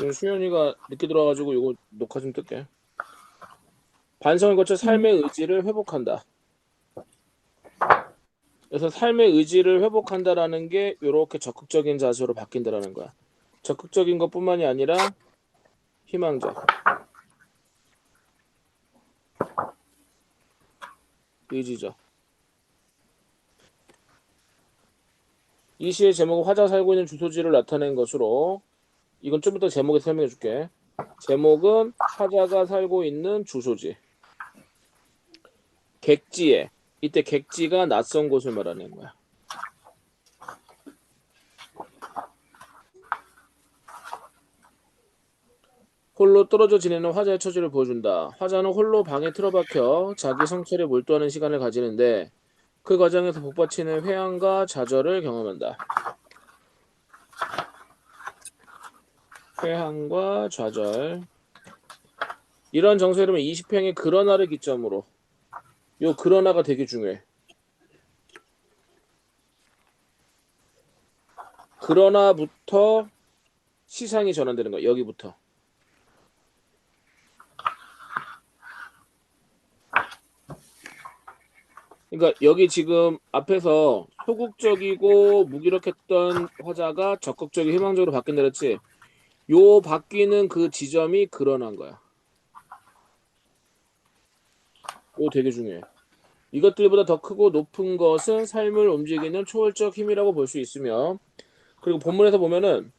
지금 수현이가 늦게 들어와가지고 이거 녹화 좀 뜰게. 반성을 거쳐 음, 삶의 의지를 회복한다. 그래서 삶의 의지를 회복한다라는 게 이렇게 적극적인 자세로 바뀐다라는 거야. 적극적인 것뿐만이 아니라 희망적, 의지적. 이 시의 제목은 화자가 살고 있는 주소지를 나타낸 것으로 이건 좀 이따 제목에 설명해 줄게. 제목은 화자가 살고 있는 주소지. 객지에. 이때 객지가 낯선 곳을 말하는 거야. 홀로 떨어져 지내는 화자의 처지를 보여준다. 화자는 홀로 방에 틀어박혀 자기 성찰에 몰두하는 시간을 가지는데 그 과정에서 복받치는 회한과 좌절을 경험한다. 회한과 좌절. 이런 정서 이름은 20평의 그러나를 기점으로. 요 그러나가 되게 중요해. 그러나부터 시상이 전환되는 거야. 여기부터. 그러니까 여기 지금 앞에서 소극적이고 무기력했던 화자가 적극적이고 희망적으로 바뀐다 그랬지. 요 바뀌는 그 지점이 그러나인 거야. 요 되게 중요해. 이것들보다 더 크고 높은 것은 삶을 움직이는 초월적 힘이라고 볼 수 있으며, 그리고 본문에서 보면은,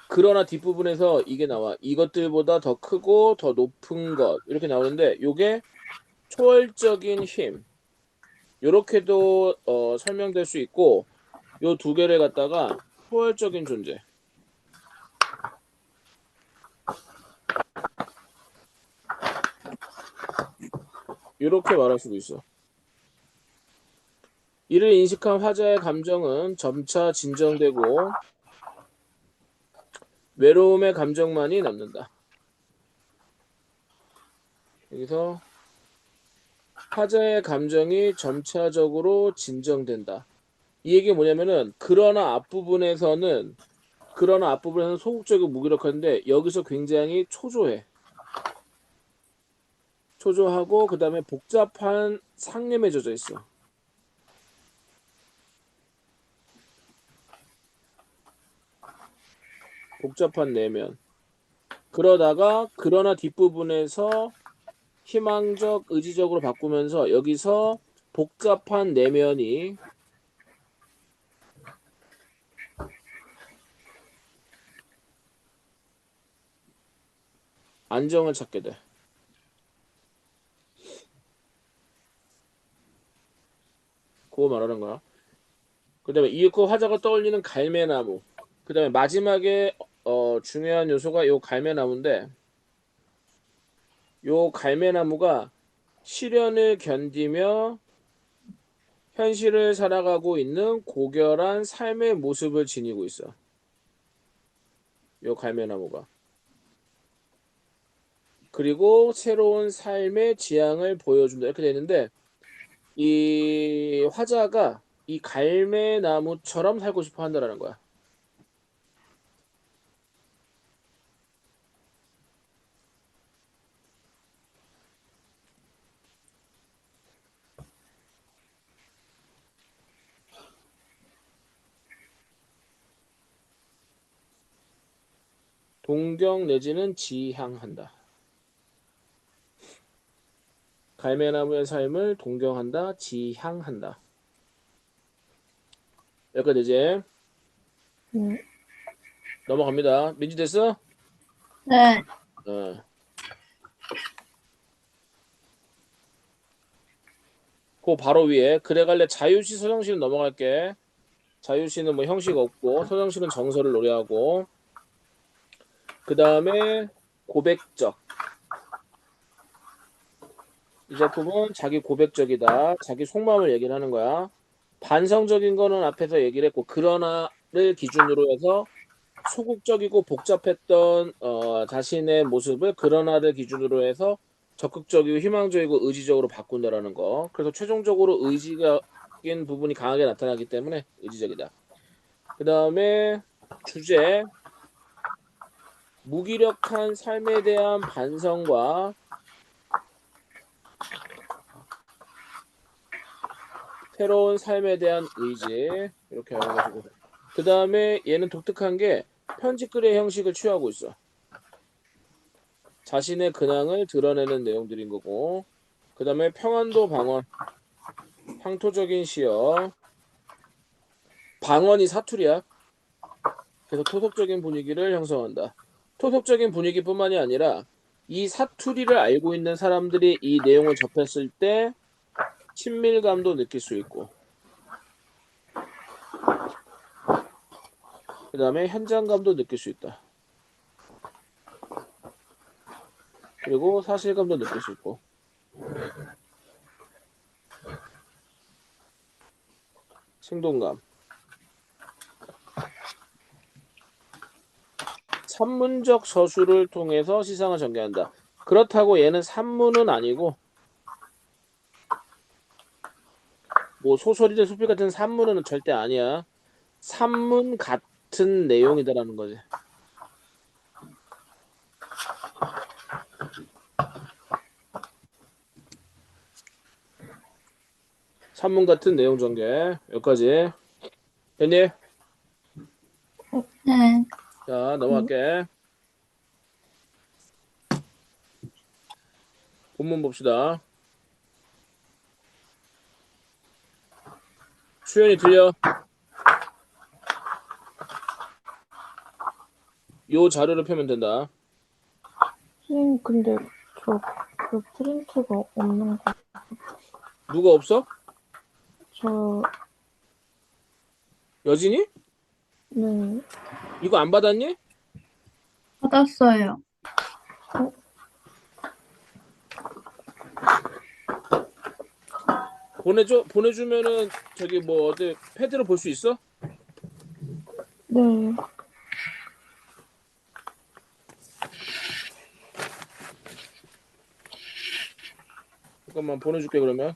그러나 뒷부분에서 이게 나와. 이것들보다 더 크고 더 높은 것. 이렇게 나오는데, 요게 초월적인 힘. 요렇게도 설명될 수 있고, 요 두 개를 갖다가 초월적인 존재. 요렇게 말할 수도 있어. 이를 인식한 화자의 감정은 점차 진정되고, 외로움의 감정만이 남는다. 여기서 화자의 감정이 점차적으로 진정된다. 이 얘기가 뭐냐면은 그러나 앞부분에서는 소극적이고 무기력한데 여기서 굉장히 초조해. 초조하고 그다음에 복잡한 상념에 젖어 있어. 복잡한 내면. 그러다가 그러나 뒷부분에서 희망적 의지적으로 바꾸면서 여기서 복잡한 내면이 안정을 찾게 돼. 그거 말하는 거야. 그다음에 이윽고 화자가 떠올리는 갈매나무. 그다음에 마지막에 중요한 요소가 요 갈매나무인데 요 갈매나무가 시련을 견디며 현실을 살아가고 있는 고결한 삶의 모습을 지니고 있어. 요 갈매나무가. 그리고 새로운 삶의 지향을 보여준다. 이렇게 되는데 이 화자가 이 갈매나무처럼 살고 싶어 한다라는 거야. 동경 내지는 지향한다. 갈매나무의 삶을 동경한다, 지향한다. 여기까지 이제 음. 넘어갑니다. 민지 됐어? 네. 어. 그 바로 위에 그래 갈래 자유시 서정시는 넘어갈게. 자유시는 뭐 형식 없고 서정시는 정서를 노래하고 그 다음에 고백적. 이 작품은 자기 고백적이다. 자기 속마음을 얘기를 하는 거야. 반성적인 거는 앞에서 얘기를 했고 그러나를 기준으로 해서 소극적이고 복잡했던 자신의 모습을 그러나를 기준으로 해서 적극적이고 희망적이고 의지적으로 바꾼다라는 거. 그래서 최종적으로 의지적인 부분이 강하게 나타나기 때문에 의지적이다. 그 다음에 주제. 무기력한 삶에 대한 반성과 새로운 삶에 대한 의지 이렇게 하는 것이고 그 다음에 얘는 독특한 게 편집글의 형식을 취하고 있어. 자신의 근황을 드러내는 내용들인 거고 그 다음에 평안도 방언 향토적인 시여 방언이 사투리야. 그래서 토속적인 분위기를 형성한다. 토속적인 분위기뿐만이 아니라 이 사투리를 알고 있는 사람들이 이 내용을 접했을 때 친밀감도 느낄 수 있고 그 다음에 현장감도 느낄 수 있다. 그리고 사실감도 느낄 수 있고 생동감. 산문적 서술을 통해서 시상을 전개한다. 그렇다고 얘는 산문은 아니고 뭐 소설이든 수필 같은 산문은 절대 아니야. 산문 같은 내용이다라는 거지. 산문 같은 내용 전개. 여기까지. 됐니? 네. 자, 넘어갈게. 본문 봅시다. 수연이 들려? 요 자료를 펴면 된다. 선생님, 근데 그 프린트가 없는 거. 누가 없어? 저, 여진이? 네. 이거 안 받았니? 받았어요. 보내주면은 저기 뭐 어디 패드로 볼 수 있어? 네. 잠깐만 보내줄게 그러면.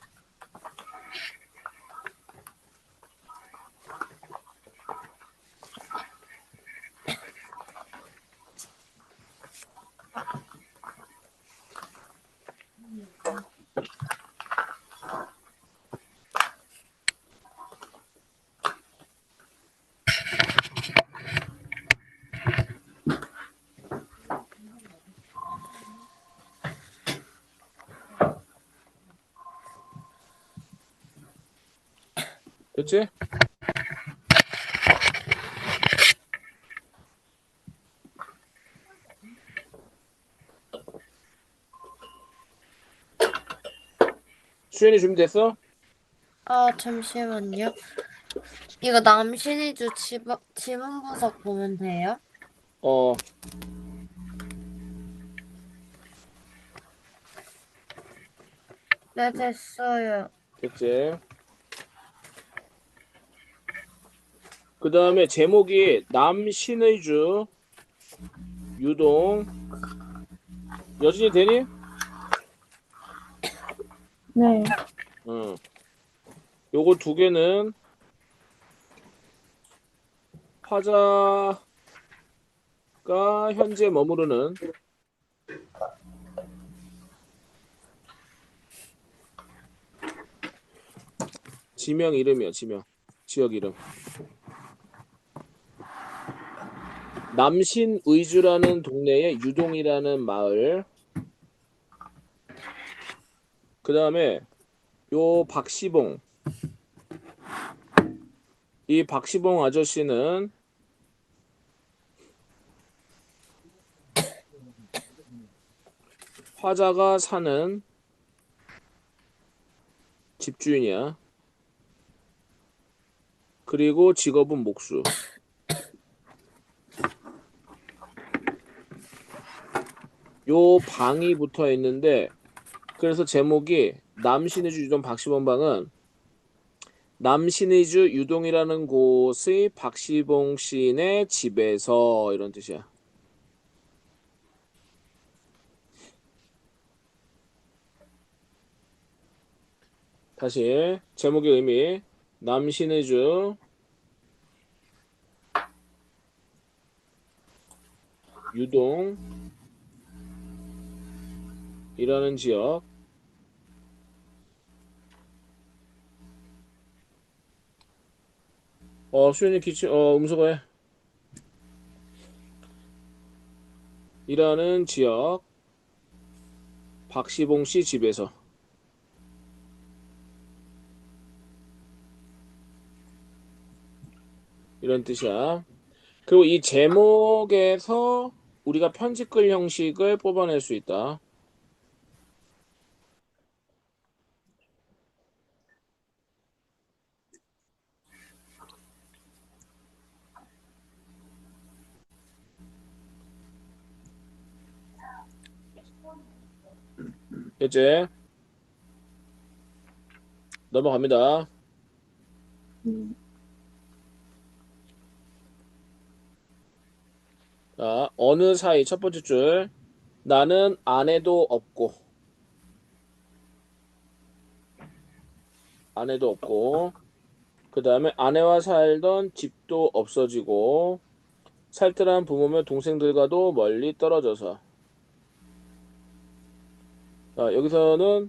됐지? 수연이 준비됐어? 아, 잠시만요. 이거 남신이주 지문 분석 보면 돼요? 어, 네, 됐어요. 됐지. 그 다음에 제목이 남신의 주 유동 여진이 되니? 네. 응. 요거 두 개는 화자가 현재 머무르는 지명 이름이야, 지명. 지역 이름. 남신의주라는 동네에 유동이라는 마을. 그 다음에 요 박시봉. 이 박시봉 아저씨는 화자가 사는 집주인이야. 그리고 직업은 목수. 요 방이 붙어 있는데 그래서 제목이 남신의 주 유동 박시봉 방은 남신의 주 유동이라는 곳의 박시봉 시인의 집에서 이런 뜻이야. 다시 제목의 의미 남신의 주 유동이라는 지역. 수현이 음소거 해. 이라는 지역. 박시봉 씨 집에서. 이런 뜻이야. 그리고 이 제목에서 우리가 편집글 형식을 뽑아낼 수 있다. 이제 넘어갑니다. 자, 어느 사이 첫 번째 줄. 나는 아내도 없고 그 다음에 아내와 살던 집도 없어지고 살뜰한 부모며 동생들과도 멀리 떨어져서. 자, 여기서는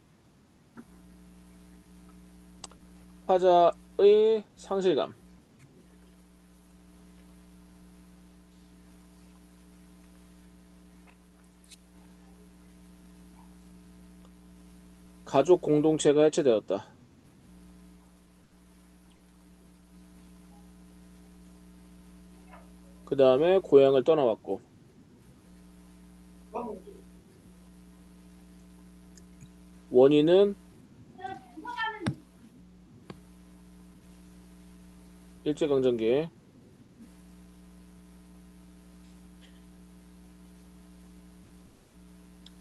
화자의 상실감. 가족 공동체가 해체되었다. 그 다음에 고향을 떠나왔고. 원인은 일제강점기.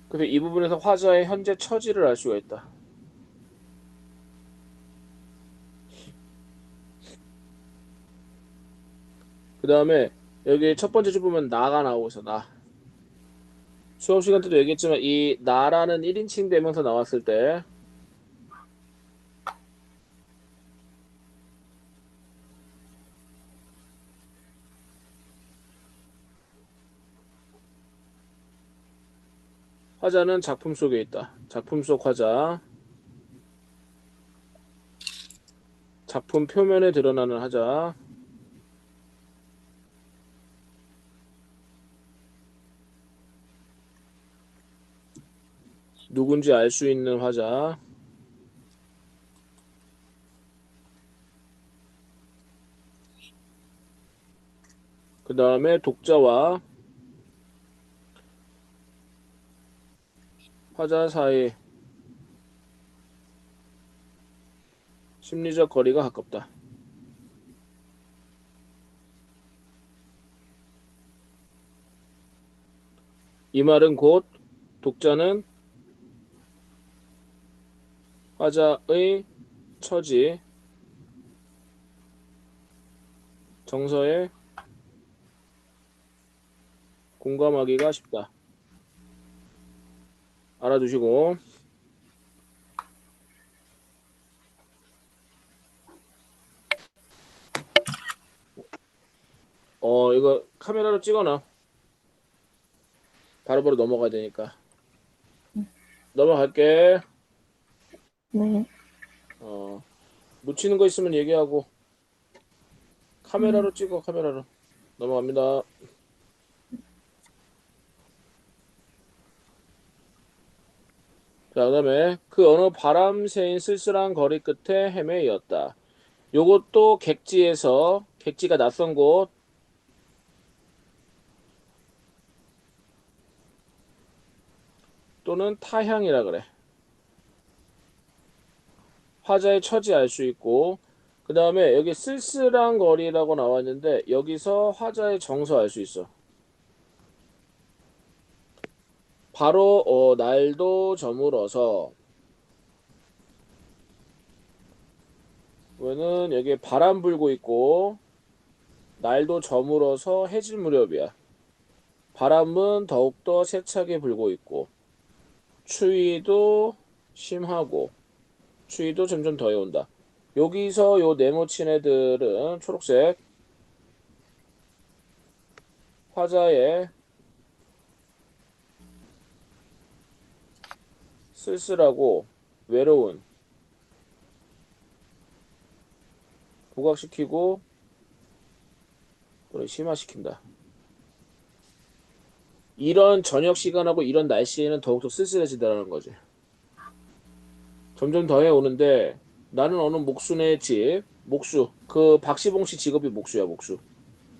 그래서 이 부분에서 화자의 현재 처지를 알 수가 있다. 그 다음에 여기 첫 번째 줄 보면 나가 나오고 있어. 나. 수업 시간 때도 얘기했지만 이 나라는 1인칭 대명사 나왔을 때 화자는 작품 속에 있다. 작품 속 화자. 작품 표면에 드러나는 화자. 누군지 알 수 있는 화자. 그 다음에 독자와 화자 사이 심리적 거리가 가깝다. 이 말은 곧 독자는 화자의 처지, 정서에 공감하기가 쉽다. 알아두시고. 이거 카메라로 찍어놔. 바로바로 넘어가야 되니까. 넘어갈게. 네. 묻히는 거 있으면 얘기하고. 카메라로 찍어, 카메라로. 넘어갑니다. 자, 그 다음에 그 어느 바람 새인 쓸쓸한 거리 끝에 헤매이었다. 요것도 객지에서, 객지가 낯선 곳, 또는 타향이라 그래. 화자의 처지 알 수 있고, 그 다음에 여기 쓸쓸한 거리라고 나왔는데 여기서 화자의 정서 알 수 있어. 바로 날도 저물어서, 왜는 여기 바람 불고 있고 날도 저물어서 해질 무렵이야. 바람은 더욱더 세차게 불고 있고 추위도 심하고 추위도 점점 더해온다. 여기서 요 네모친 애들은 초록색 화자의 쓸쓸하고 외로운, 부각시키고 또는 심화시킨다. 이런 저녁 시간하고 이런 날씨에는 더욱더 쓸쓸해지다라는 거지. 점점 더해 오는데 나는 어느 목수네 집, 목수. 그 박시봉 씨 직업이 목수야, 목수.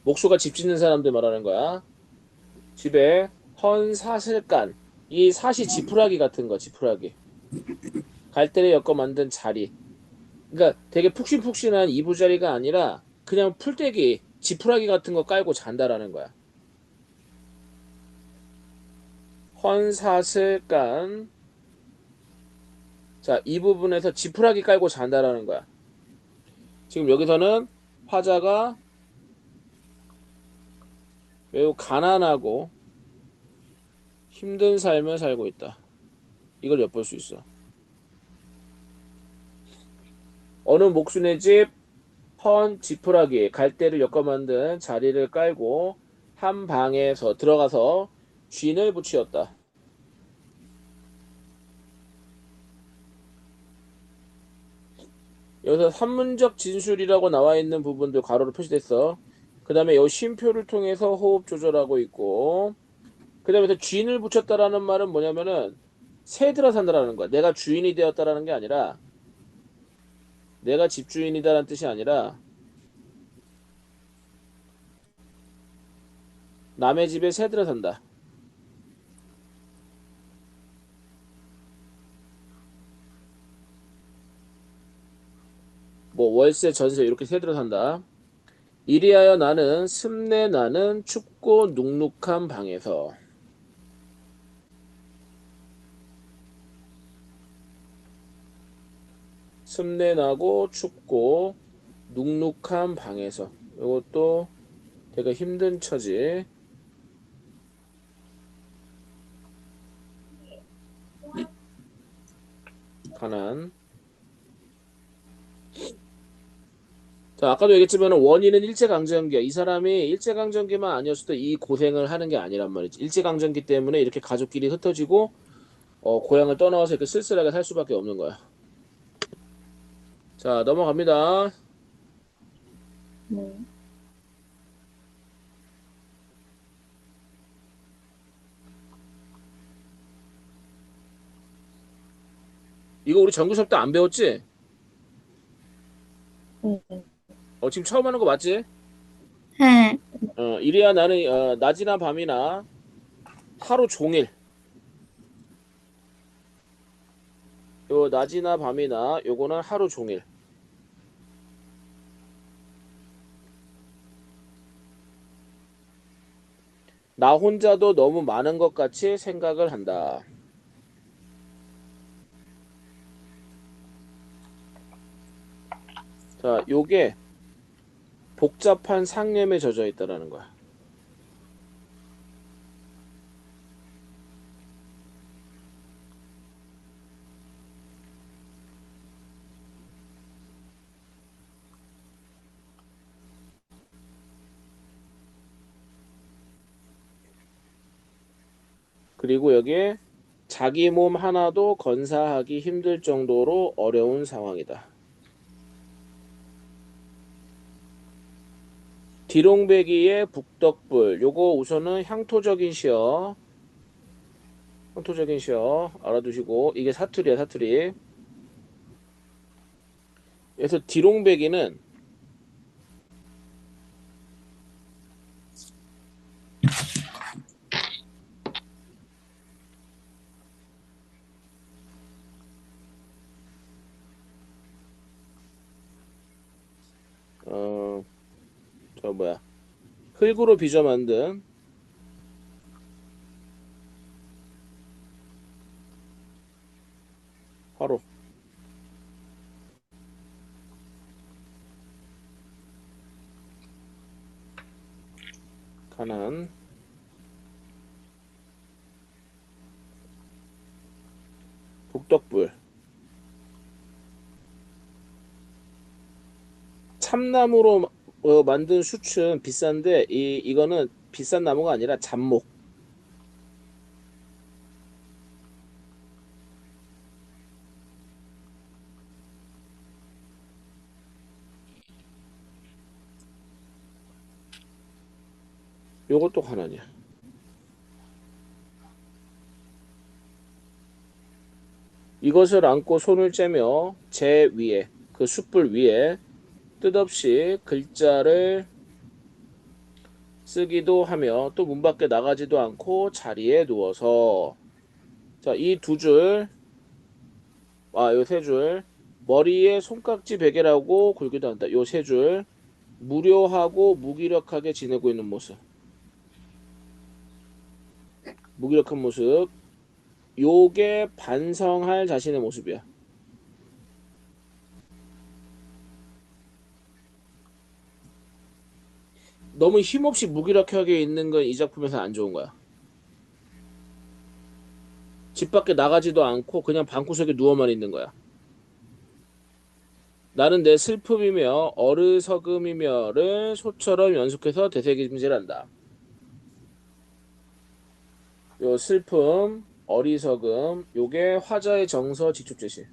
목수가 집 짓는 사람들 말하는 거야. 집에 헌사슬간. 이 사시 지푸라기 같은 거, 지푸라기. 갈대를 엮어 만든 자리. 그러니까 되게 푹신푹신한 이부자리가 아니라 그냥 풀떼기, 지푸라기 같은 거 깔고 잔다라는 거야. 헌사슬간. 자, 이 부분에서 지푸라기 깔고 잔다라는 거야. 지금 여기서는 화자가 매우 가난하고 힘든 삶을 살고 있다. 이걸 엿볼 수 있어. 어느 목수네 집 헌 지푸라기, 갈대를 엮어 만든 자리를 깔고 한 방에서 들어가서 쥔을 붙이었다. 여기서 산문적 진술이라고 나와 있는 부분도 가로로 표시됐어. 그 다음에 이 쉼표를 통해서 호흡 조절하고 있고, 그 다음에 쥔을 붙였다라는 말은 뭐냐면은 새 들어 산다라는 거야. 내가 주인이 되었다라는 게 아니라 내가 집주인이다라는 뜻이 아니라 남의 집에 새 들어 산다. 뭐 월세 전세 이렇게 새 들어 산다. 이리하여 나는 습내 나는 춥고 눅눅한 방에서 습내 나고 춥고 눅눅한 방에서 이것도 되게 힘든 처지. 가난. 자, 아까도 얘기했지만 원인은 일제강점기야. 이 사람이 일제강점기만 아니었어도 이 고생을 하는 게 아니란 말이지. 일제강점기 때문에 이렇게 가족끼리 흩어지고 고향을 떠나와서 이렇게 쓸쓸하게 살 수밖에 없는 거야. 자, 넘어갑니다. 네. 이거 우리 전교 수업 때 안 배웠지? 네. 지금 처음 하는 거 맞지? 네. 이래야 나는 낮이나 밤이나 하루 종일 요 낮이나 밤이나 요거는 하루 종일 나 혼자도 너무 많은 것 같이 생각을 한다. 자, 요게 복잡한 상념에 젖어 있다라는 거야. 그리고 여기에 자기 몸 하나도 건사하기 힘들 정도로 어려운 상황이다. 디롱배기의 북덕불. 요거 우선은 향토적인 시어. 향토적인 시어 알아두시고 이게 사투리야, 사투리. 그래서 디롱배기는 어, 저 뭐야? 흙으로 빚어 만든 화로. 가난. 북덕불. 참나무로 만든 슈츠는 비싼데 이거는 비싼 나무가 아니라 잡목. 요것도 가난이야. 이것을 안고 손을 째며 제 위에 그 숯불 위에 뜻없이 글자를 쓰기도 하며 또 문 밖에 나가지도 않고 자리에 누워서 자, 이 두 줄, 요 세 줄, 머리에 손깍지 베개라고 굴기도 한다. 요 세 줄, 무료하고 무기력하게 지내고 있는 모습. 무기력한 모습. 요게 반성할 자신의 모습이야. 너무 힘없이 무기력하게 있는 건 이 작품에서 안 좋은 거야. 집 밖에 나가지도 않고 그냥 방구석에 누워만 있는 거야. 나는 내 슬픔이며 어리석음이며를 소처럼 연속해서 되새김질한다. 요 슬픔, 어리석음, 요게 화자의 정서 지축 제시.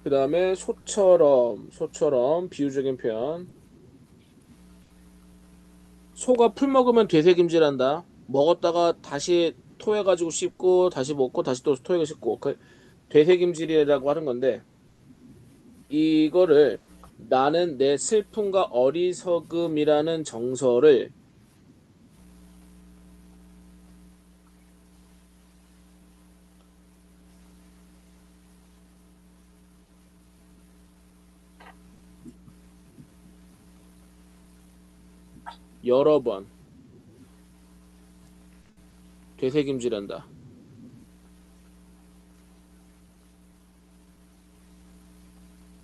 그 다음에 소처럼 비유적인 표현. 소가 풀 먹으면 되새김질한다. 먹었다가 다시 토해가지고 씹고 다시 먹고 다시 또 토해가 씹고 그 되새김질이라고 하는 건데 이거를 나는 내 슬픔과 어리석음이라는 정서를 여러 번 되새김질한다.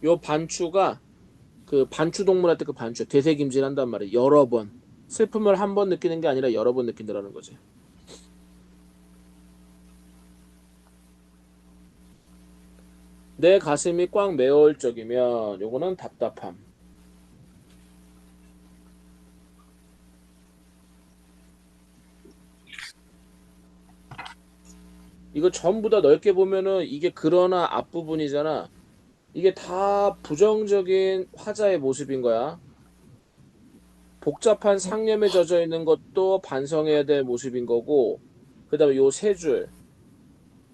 요 반추가 그 반추 동물 할 때 그 반추 되새김질한단 말이야. 여러 번 슬픔을 한 번 느끼는 게 아니라 여러 번 느낀다라는 거지. 내 가슴이 꽉 메어올 적이면 요거는 답답함. 이거 전부 다 넓게 보면은 이게 그러나 앞부분이잖아. 이게 다 부정적인 화자의 모습인 거야. 복잡한 상념에 젖어 있는 것도 반성해야 될 모습인 거고, 그 다음에 요 세 줄,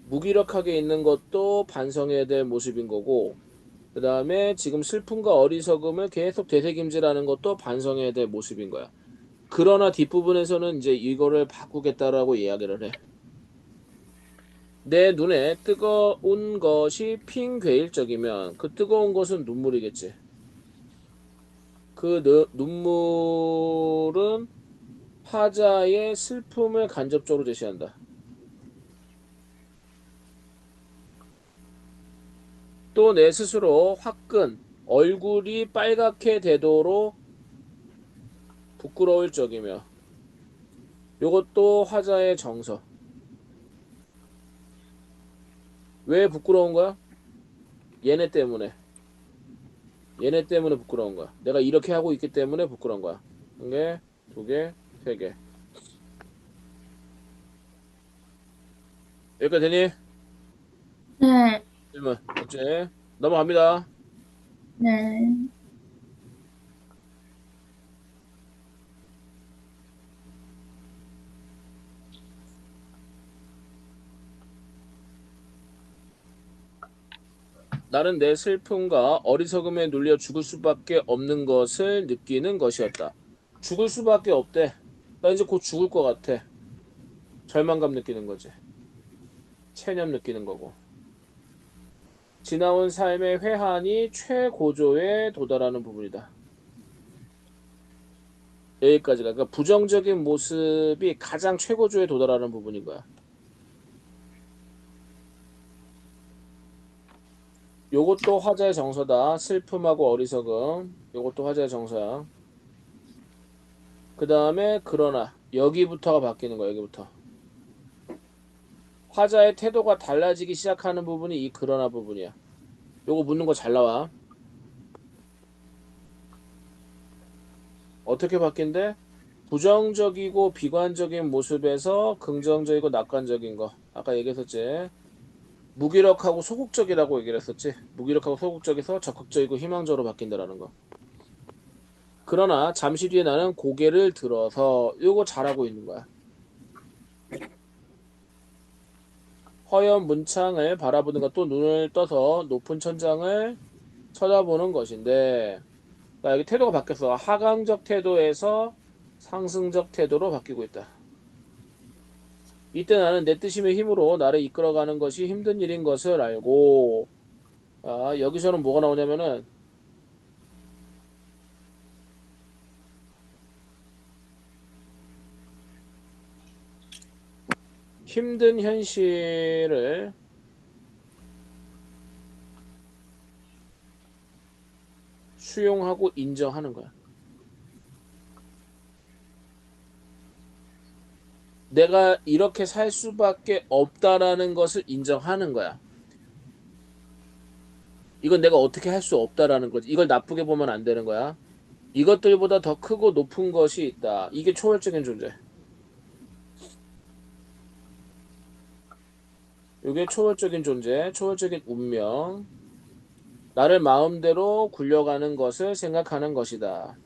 무기력하게 있는 것도 반성해야 될 모습인 거고, 그 다음에 지금 슬픔과 어리석음을 계속 되새김질하는 것도 반성해야 될 모습인 거야. 그러나 뒷부분에서는 이제 이거를 바꾸겠다라고 이야기를 해. 내 눈에 뜨거운 것이 핑괴일적이면 그 뜨거운 것은 눈물이겠지. 그 눈물은 화자의 슬픔을 간접적으로 제시한다. 또 내 스스로 화끈, 얼굴이 빨갛게 되도록 부끄러울 적이며 이것도 화자의 정서. 왜 부끄러운 거야? 얘네 때문에. 얘네 때문에 부끄러운 거야. 내가 이렇게 하고 있기 때문에 부끄러운 거야. 한 개, 두 개, 세 개. 여기까지 되니? 네, 질문. 어째? 넘어갑니다. 네. 나는 내 슬픔과 어리석음에 눌려 죽을 수밖에 없는 것을 느끼는 것이었다. 죽을 수밖에 없대. 나 이제 곧 죽을 것 같아. 절망감 느끼는 거지. 체념 느끼는 거고. 지나온 삶의 회한이 최고조에 도달하는 부분이다. 여기까지가. 그러니까 부정적인 모습이 가장 최고조에 도달하는 부분인 거야. 요것도 화자의 정서다. 슬픔하고 어리석음. 요것도 화자의 정서야. 그 다음에 그러나 여기부터가 바뀌는 거야. 여기부터. 화자의 태도가 달라지기 시작하는 부분이 이 그러나 부분이야. 요거 묻는 거 잘 나와. 어떻게 바뀐대? 부정적이고 비관적인 모습에서 긍정적이고 낙관적인 거. 아까 얘기했었지. 무기력하고 소극적이라고 얘기를 했었지. 무기력하고 소극적에서 적극적이고 희망적으로 바뀐다라는 거. 그러나 잠시 뒤에 나는 고개를 들어서 요거 잘하고 있는 거야. 허연 문창을 바라보는 것도 눈을 떠서 높은 천장을 쳐다보는 것인데, 나 여기 태도가 바뀌었어. 하강적 태도에서 상승적 태도로 바뀌고 있다. 이때 나는 내 뜻임의 힘으로 나를 이끌어가는 것이 힘든 일인 것을 알고, 여기서는 뭐가 나오냐면은, 힘든 현실을 수용하고 인정하는 거야. 내가 이렇게 살 수밖에 없다라는 것을 인정하는 거야. 이건 내가 어떻게 할 수 없다라는 거지. 이걸 나쁘게 보면 안 되는 거야. 이것들보다 더 크고 높은 것이 있다. 이게 초월적인 존재. 이게 초월적인 존재, 초월적인 운명. 나를 마음대로 굴려가는 것을 생각하는 것이다.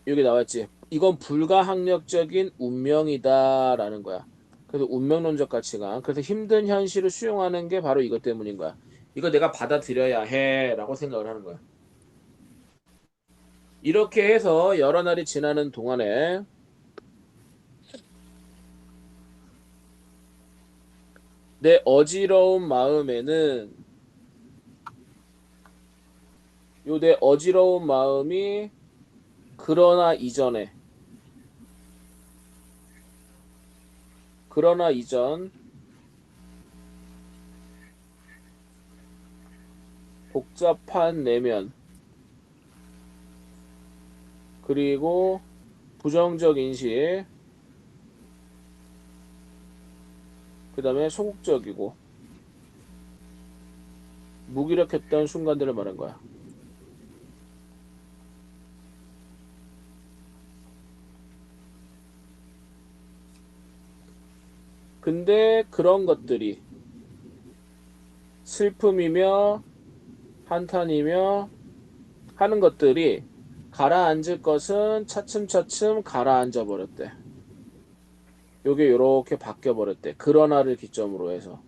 여기 나왔지. 이건 불가항력적인 운명이다라는 거야. 그래서 운명론적 가치관. 그래서 힘든 현실을 수용하는 게 바로 이것 때문인 거야. 이거 내가 받아들여야 해라고 생각을 하는 거야. 이렇게 해서 여러 날이 지나는 동안에 내 어지러운 마음에는 요 내 어지러운 마음이 그러나 이전 복잡한 내면 그리고 부정적 인식 그 다음에 소극적이고 무기력했던 순간들을 말한 거야. 근데 그런 것들이 슬픔이며 한탄이며 하는 것들이 가라앉을 것은 차츰차츰 가라앉아 버렸대. 요게 요렇게 바뀌어 버렸대. 그러나를 기점으로 해서.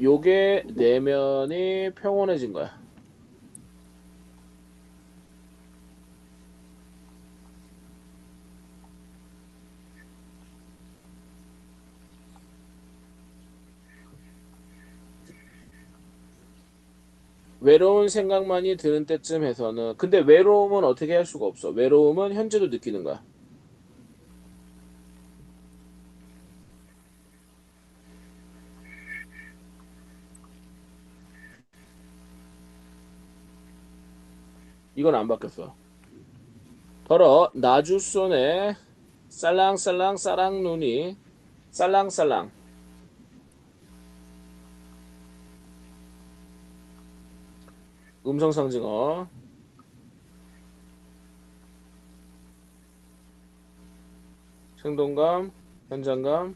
요게 내면이 평온해진 거야. 외로운 생각만이 드는 때쯤 해서는 근데 외로움은 어떻게 할 수가 없어. 외로움은 현재도 느끼는 거야. 이건 안 바뀌었어. 더러 나주손에 살랑살랑 싸랑눈이 살랑살랑 음성상징어 생동감 현장감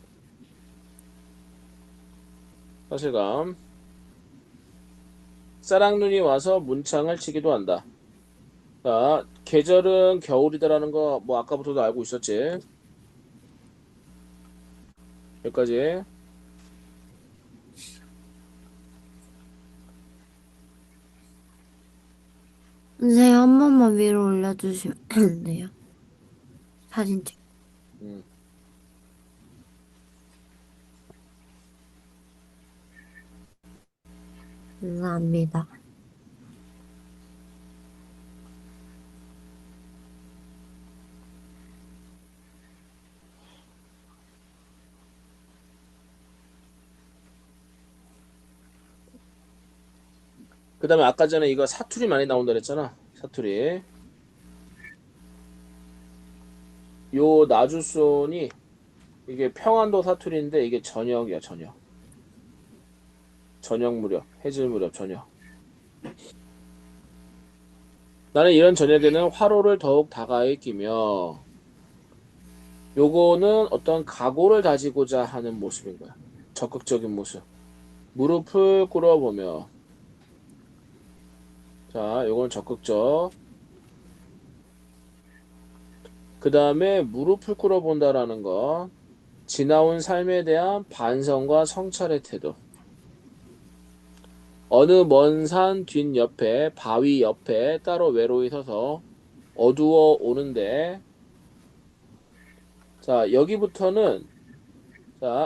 사실감 싸랑눈이 와서 문창을 치기도 한다. 자, 계절은 겨울이다라는 거 뭐 아까부터도 알고 있었지. 여기까지. 선생님, 한 번만 위로 올려주시면 안 돼요? 사진 찍. 음. 감사합니다. 그 다음에 아까 전에 이거 사투리 많이 나온다 그랬잖아. 사투리. 요 나주손이 이게 평안도 사투리인데 이게 저녁이야, 저녁. 저녁 무렵, 해질 무렵, 저녁. 나는 이런 저녁에는 화로를 더욱 다가에 끼며 요거는 어떤 각오를 다지고자 하는 모습인 거야. 적극적인 모습. 무릎을 꿇어보며. 자, 요건 적극적. 그 다음에 무릎을 꿇어본다라는 거. 지나온 삶에 대한 반성과 성찰의 태도. 어느 먼 산 뒷옆에 바위 옆에 따로 외로이 서서 어두워 오는데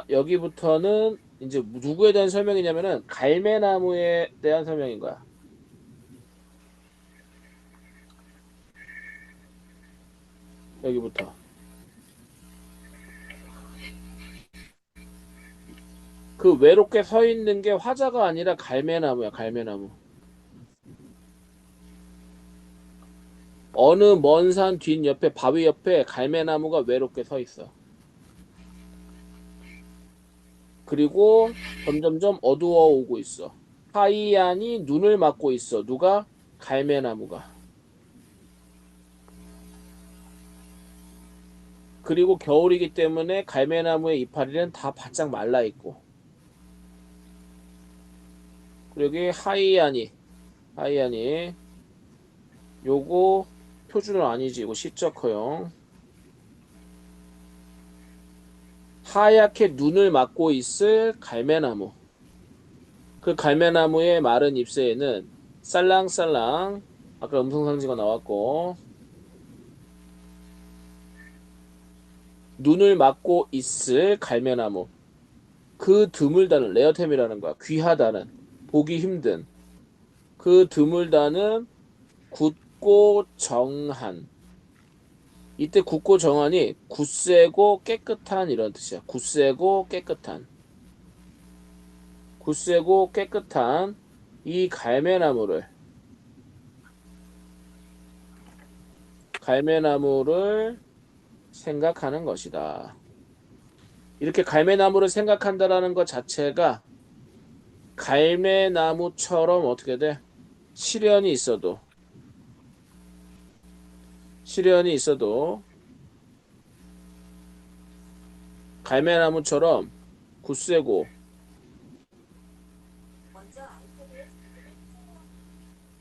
여기부터는 이제 누구에 대한 설명이냐면은 갈매나무에 대한 설명인 거야. 여기부터. 그 외롭게 서 있는 게 화자가 아니라 갈매나무야, 갈매나무. 어느 먼 산 뒷옆에 바위 옆에 갈매나무가 외롭게 서 있어. 그리고 점점점 어두워 오고 있어. 하이안이 눈을 막고 있어. 누가? 갈매나무가. 그리고 겨울이기 때문에 갈매나무의 이파리는 다 바짝 말라 있고. 그리고 여기 하이안이 요거 표준어 아니지. 이거 시적 허용. 하얗게 눈을 막고 있을 갈매나무. 그 갈매나무의 마른 잎새에는 살랑살랑 아까 음성상지가 나왔고 눈을 막고 있을 갈매나무. 그 드물다는 레어템이라는 거야. 귀하다는 보기 힘든 그 드물다는 굳고 정한. 이때 굳고 정한이 굳세고 깨끗한 이런 뜻이야. 굳세고 깨끗한 이 갈매나무를 생각하는 것이다. 이렇게 갈매나무를 생각한다라는 것 자체가 갈매나무처럼 어떻게 돼? 시련이 있어도 갈매나무처럼 굳세고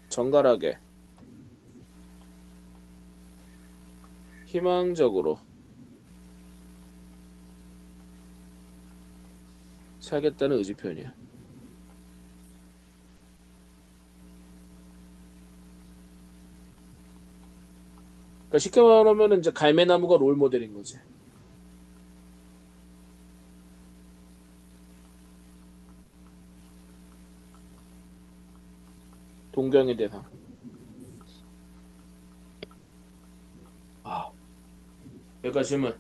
정갈하게 희망적으로 살겠다는 의지 표현이야. 그러니까 쉽게 말하면 이제 갈매나무가 롤 모델인 거지. 동경의 대상. 아, 여기까지 질문.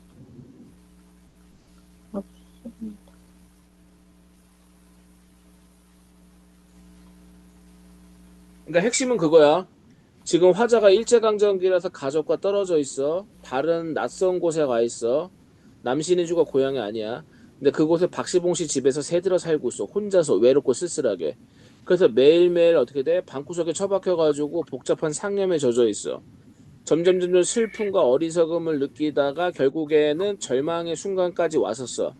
그러니까 핵심은 그거야. 지금 화자가 일제강점기라서 가족과 떨어져 있어. 다른 낯선 곳에 가 있어. 남신의 주가 고향이 아니야. 근데 그곳에 박시봉 씨 집에서 새들어 살고 있어. 혼자서 외롭고 쓸쓸하게. 그래서 매일매일 어떻게 돼? 방구석에 처박혀가지고 복잡한 상념에 젖어 있어. 점점 슬픔과 어리석음을 느끼다가 결국에는 절망의 순간까지 왔었어.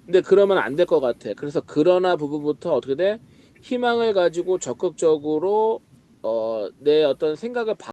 근데 그러면 안 될 것 같아. 그래서 그러나 부분부터 어떻게 돼? 희망을 가지고 적극적으로 내 어떤 생각을